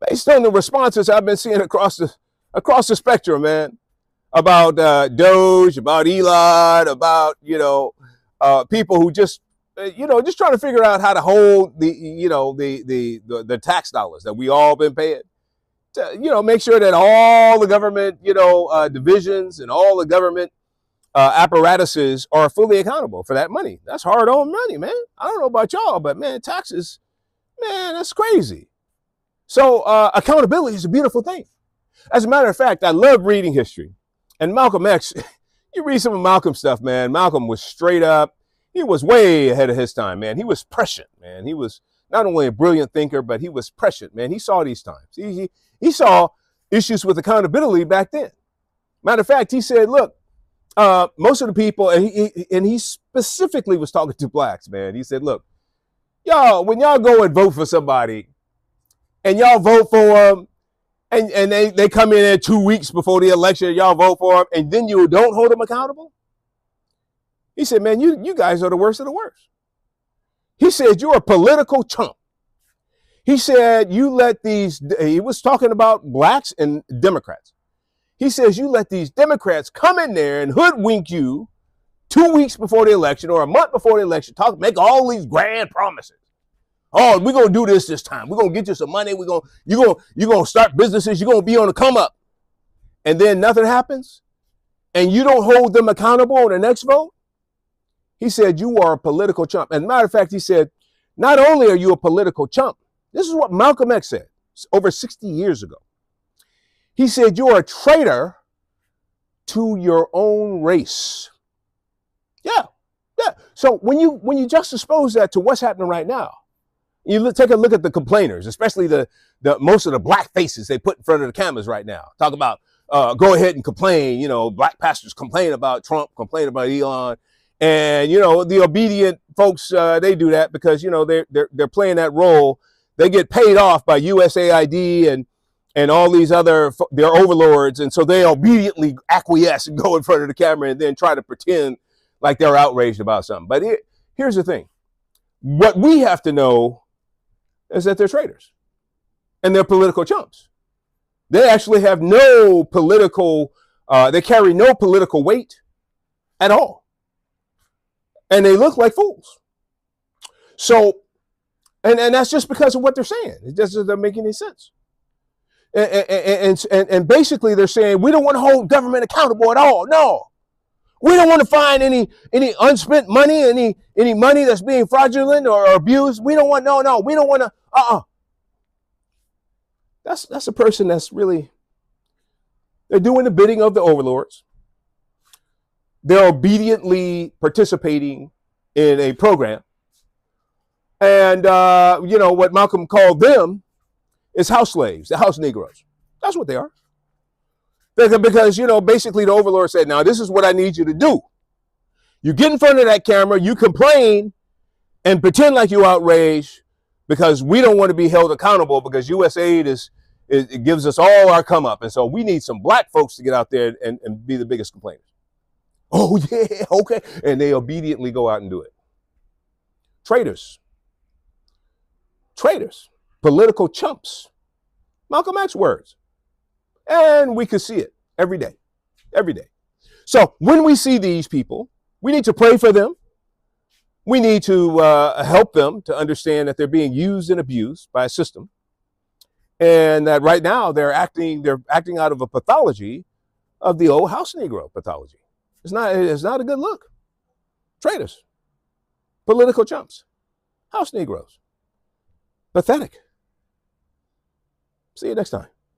based on the responses I've been seeing across the spectrum, man, about DOGE, about Elon, about people who just just trying to figure out how to hold the tax dollars that we all been paying. To, make sure that all the government divisions and all the government apparatuses are fully accountable for that money. That's hard-earned money, man. I don't know about y'all, but man, taxes, man, that's crazy. So accountability is a beautiful thing. As a matter of fact, I love reading history. And Malcolm X, you read some of Malcolm's stuff, man. Malcolm was straight up. He was way ahead of his time, man. He was prescient, man. He was not only a brilliant thinker, but he was prescient, man. He saw these times. He saw issues with accountability back then. Matter of fact, he said, look, most of the people, and he specifically was talking to blacks, man. He said, look, y'all, when y'all go and vote for somebody, and y'all vote for them, and they come in 2 weeks before the election, y'all vote for them, and then you don't hold them accountable. He said, man, you guys are the worst of the worst. He said, you're a political chump. He said, he was talking about blacks and Democrats. He says, you let these Democrats come in there and hoodwink you 2 weeks before the election or a month before the election, make all these grand promises. Oh, we're going to do this time. We're going to get you some money. You're going to start businesses. You're going to be on the come up. And then nothing happens. And you don't hold them accountable on the next vote. He said, you are a political chump. As a matter of fact, he said, not only are you a political chump, this is what Malcolm X said over 60 years ago. He said, you're a traitor to your own race. Yeah. So when you juxtapose that to what's happening right now, you take a look at the complainers, especially the most of the black faces they put in front of the cameras right now. Talk about go ahead and complain. Black pastors complain about Trump, complain about Elon, and the obedient folks they do that because they're playing that role. They get paid off by USAID and all these other their overlords, and so they obediently acquiesce and go in front of the camera and then try to pretend like they're outraged about something. But here's the thing: what we have to know is that they're traitors and they're political chumps. They actually have no political, they carry no political weight at all. And they look like fools. So, and that's just because of what they're saying. It just doesn't make any sense. And basically they're saying, we don't want to hold government accountable at all. No. We don't want to find any unspent money, any money that's being fraudulent or abused. We don't want, no. We don't want to, That's a person that's really, they're doing the bidding of the overlords. They're obediently participating in a program. And, what Malcolm called them is house slaves, the house Negroes. That's what they are. Because, basically the overlord said, now this is what I need you to do. You get in front of that camera, you complain and pretend like you're outraged because we don't want to be held accountable because USAID it gives us all our come up. And so we need some black folks to get out there and be the biggest complainers. Oh yeah, okay. And they obediently go out and do it. Traitors, political chumps. Malcolm X words. And we could see it every day. So when we see these people, we need to pray for them. We need to help them to understand that they're being used and abused by a system. And that right now they're acting out of a pathology of the old house Negro pathology. It's not a good look. Traitors, political chumps, house Negroes. Pathetic. See you next time.